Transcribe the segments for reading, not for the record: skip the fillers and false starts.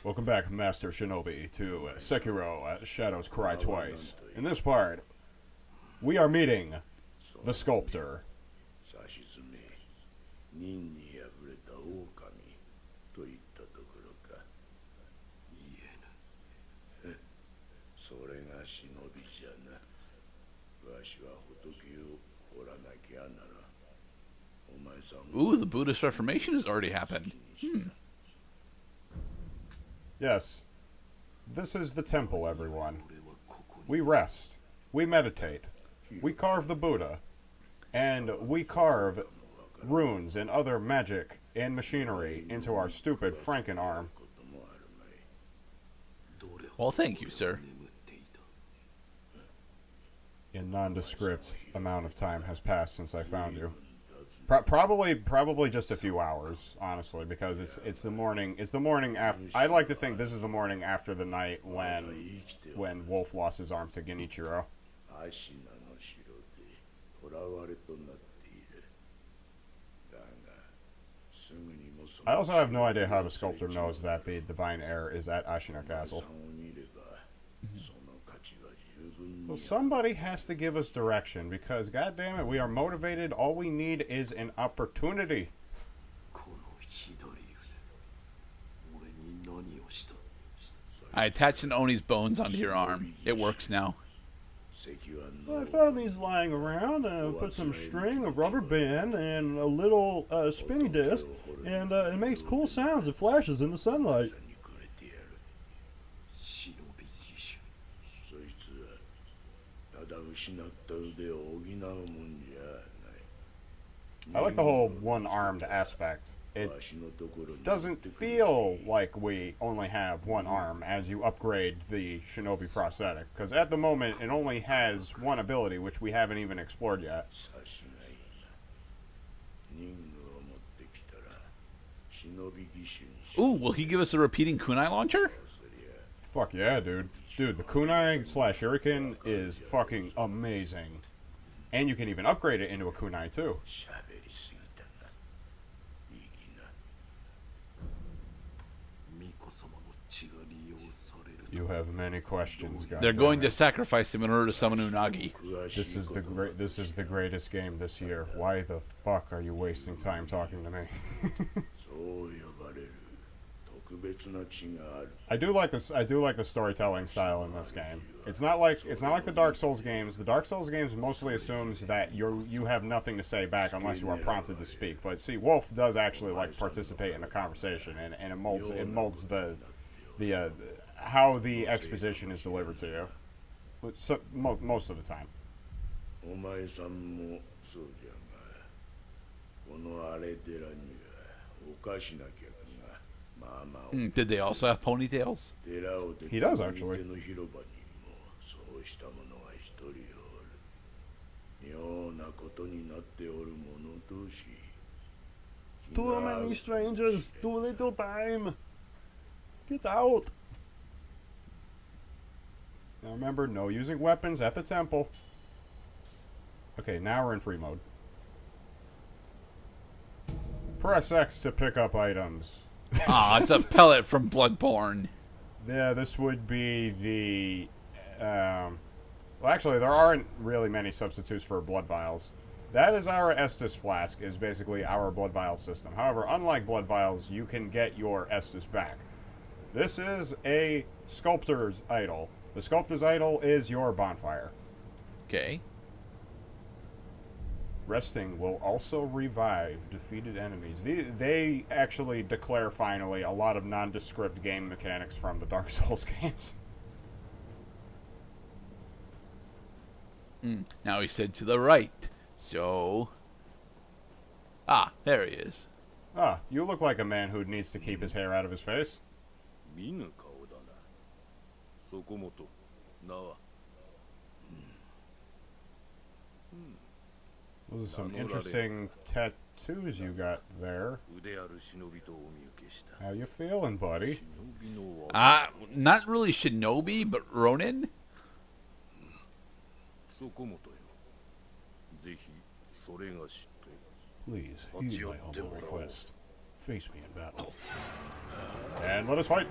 Welcome back, Master Shinobi, to Sekiro, Shadows Cry Twice. In this part, we are meeting the sculptor. Ooh, the Buddhist Reformation has already happened. Yes, this is the temple, everyone. We rest, we meditate, we carve the Buddha, and we carve runes and other magic and machinery into our stupid Franken arm. Well, thank you, sir. A nondescript amount of time has passed since I found you. Probably just a few hours, honestly, because it's the morning. It's the morning after. I'd like to think this is the morning after the night when Wolf lost his arm to Genichiro. I also have no idea how the sculptor knows that the divine heir is at Ashina Castle. Well, somebody has to give us direction, because, goddammit, we are motivated. All we need is an opportunity. I attached an Oni's bones onto your arm. It works now. Well, I found these lying around, and I put some string, a rubber band, and a little spinny disc, and it makes cool sounds. It flashes in the sunlight. I like the whole one-armed aspect. It doesn't feel like we only have one arm as you upgrade the shinobi prosthetic, because at the moment it only has one ability, which we haven't even explored yet. Ooh, will he give us a repeating kunai launcher? Fuck yeah, dude. Dude, the kunai slash shuriken is fucking amazing. And you can even upgrade it into a kunai, too. You have many questions, guys. They're going to sacrifice him in order to summon Unagi. This is the greatest game this year. Why the fuck are you wasting time talking to me? I do like this. I do like the storytelling style in this game. It's not like the Dark Souls games. The Dark Souls games mostly assumes that you have nothing to say back unless you are prompted to speak. But see, Wolf does actually like participate in the conversation, and it molds the how the exposition is delivered to you. So, most of the time. Did they also have ponytails? He does, actually. Too many strangers, too little time. Get out. Now remember, no using weapons at the temple. Okay, now we're in free mode. Press X to pick up items. Ah, it's a pellet from Bloodborne. Yeah, this would be the... well, actually, there aren't really many substitutes for blood vials. That is our Estus flask, is basically our blood vial system. However, unlike blood vials, you can get your Estus back. This is a sculptor's idol. The sculptor's idol is your bonfire. Okay. Resting will also revive defeated enemies. They actually declare, finally, a lot of nondescript game mechanics from the Dark Souls games. Now he said to the right. So... Ah, there he is. Ah, you look like a man who needs to keep his hair out of his face. Those are some interesting tattoos you got there. How you feeling, buddy? Not really shinobi, but Ronin? Please, heed my humble request. Face me in battle. And let us fight!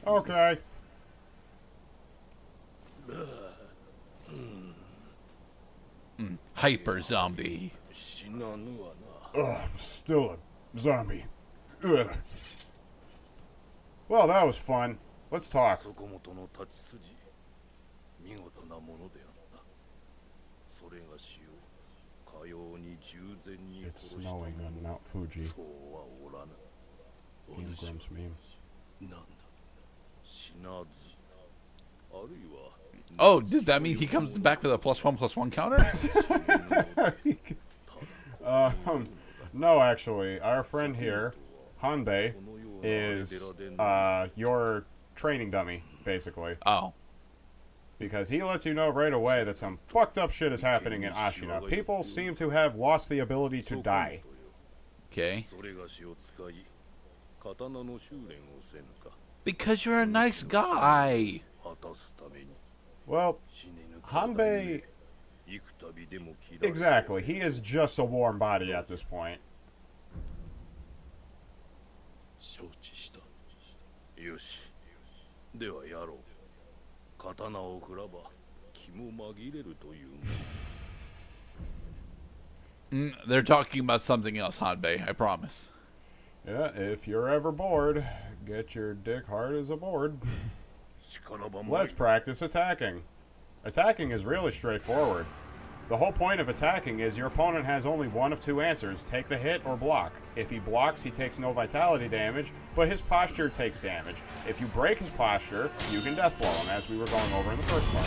Okay. Hyper zombie. Ugh, I'm still a zombie. Ugh. Well, that was fun. Let's talk. It's snowing on Mount Fuji. Ian Grimm's meme. Oh, does that mean he comes back with a +1/+1 counter? No, actually. Our friend here, Hanbei, is your training dummy, basically. Oh. Because he lets you know right away that some fucked up shit is happening in Ashina. People seem to have lost the ability to die. Okay. Because you're a nice guy. Well, Hanbei... Exactly. He is just a warm body at this point. They're talking about something else, Hanbei, I promise. Yeah, if you're ever bored, get your dick hard as a board. Let's practice attacking. Attacking is really straightforward. The whole point of attacking is your opponent has only one of two answers, take the hit or block. If he blocks, he takes no vitality damage, but his posture takes damage. If you break his posture, you can death blow him, as we were going over in the first part.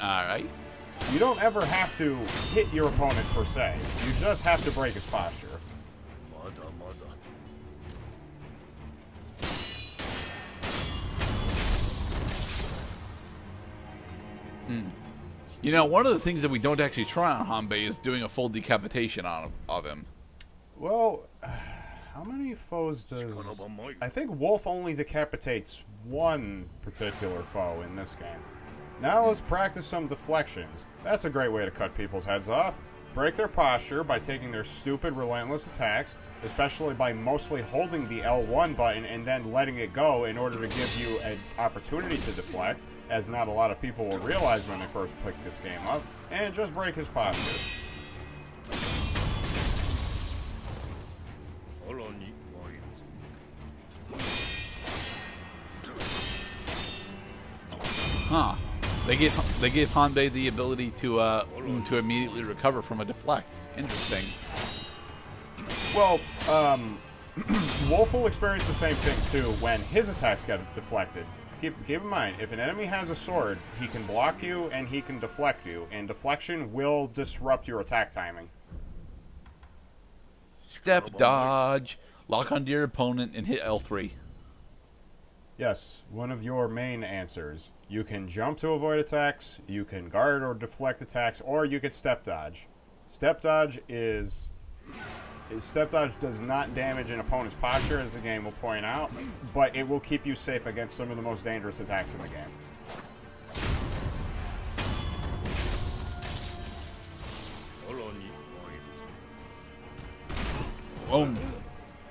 Alright. You don't ever have to hit your opponent per se, you just have to break his posture. You know, one of the things that we don't actually try on Hanbei is doing a full decapitation of him. Well, how many foes does... I think Wolf only decapitates one particular foe in this game. Now let's practice some deflections. That's a great way to cut people's heads off. Break their posture by taking their stupid, relentless attacks, especially by mostly holding the L1 button and then letting it go in order to give you an opportunity to deflect, as not a lot of people will realize when they first pick this game up, and just break his posture. Huh. They gave Hanbei the ability to immediately recover from a deflect. Interesting. Well, Wolf will experience the same thing too when his attacks get deflected. Keep in mind, if an enemy has a sword, he can block you and he can deflect you, and deflection will disrupt your attack timing. Step dodge, lock onto your opponent, and hit L3. Yes, one of your main answers. You can jump to avoid attacks, you can guard or deflect attacks, or you can step dodge. Step dodge does not damage an opponent's posture, as the game will point out, but it will keep you safe against some of the most dangerous attacks in the game. Oh.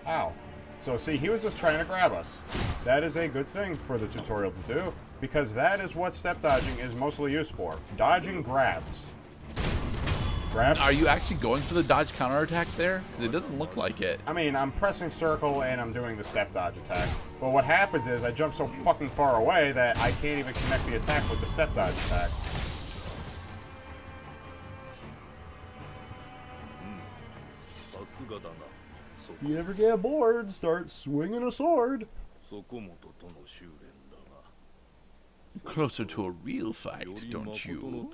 Ow. So see, he was just trying to grab us. That is a good thing for the tutorial to do, because that is what step dodging is mostly used for. Dodging grabs. Are you actually going for the dodge counterattack there? Because it doesn't look like it. I mean, I'm pressing circle and I'm doing the step dodge attack. But what happens is I jump so fucking far away that I can't even connect the attack with the step dodge attack. You ever get bored, start swinging a sword. Closer to a real fight, don't you?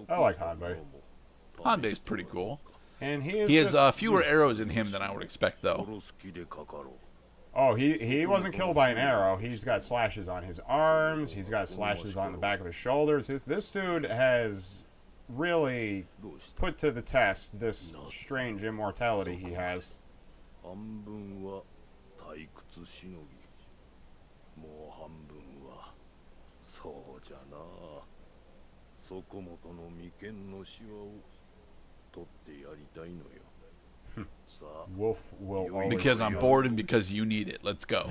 I like Hanbei. Hanbei's pretty cool. And he has fewer arrows in him than I would expect, though. Oh, he wasn't killed by an arrow. He's got slashes on his arms. He's got slashes on the back of his shoulders. This dude has really put to the test this strange immortality he has. Wolf will always Because be I'm on. bored and because you need it. Let's go.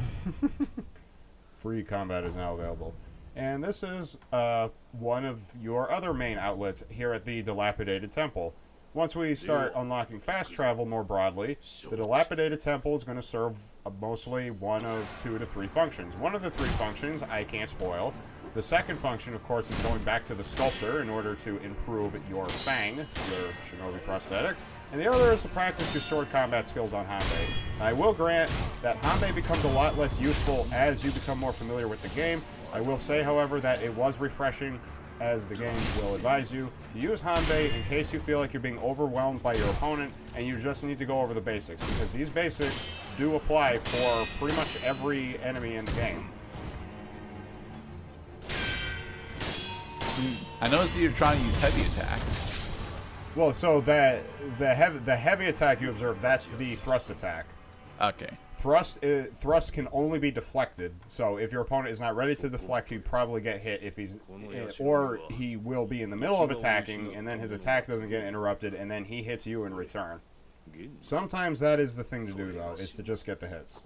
Free combat is now available. And this is one of your other main outlets here at the Dilapidated Temple. Once we start unlocking fast travel more broadly, the Dilapidated Temple is going to serve mostly one of 2 to 3 functions. One of the 3 functions I can't spoil. The second function, of course, is going back to the sculptor in order to improve your fang, your shinobi prosthetic. And the other is to practice your sword combat skills on Hanbei. I will grant that Hanbei becomes a lot less useful as you become more familiar with the game. I will say, however, that it was refreshing, as the game will advise you, to use Hanbei in case you feel like you're being overwhelmed by your opponent and you just need to go over the basics, because these basics do apply for pretty much every enemy in the game. I noticed that you're trying to use heavy attacks. Well, so the heavy attack you observe, that's the thrust attack. Okay. Thrust can only be deflected, so if your opponent is not ready to deflect, he'd probably get hit if he's, or he will be in the middle of attacking, and then his attack doesn't get interrupted, and then he hits you in return. Sometimes that is the thing to do, though, is to just get the hits.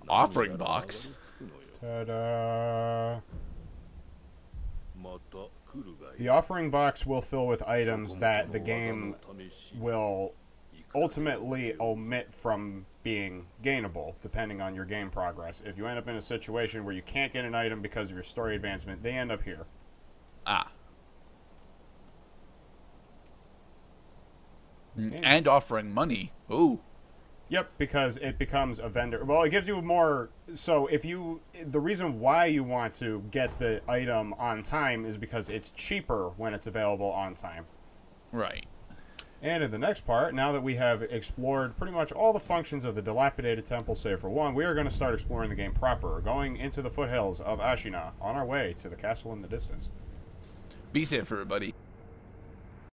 Offering box. Ta-da! The offering box will fill with items that the game will ultimately omit from being gainable, depending on your game progress. If you end up in a situation where you can't get an item because of your story advancement, they end up here. Ah. And offering money. Ooh. Yep, because it becomes a vendor. Well, it gives you more. So if you, the reason why you want to get the item on time is because it's cheaper when it's available on time. Right. And in the next part, now that we have explored pretty much all the functions of the Dilapidated Temple, save for one, we are going to start exploring the game proper, going into the foothills of Ashina, on our way to the castle in the distance. Be safe, everybody.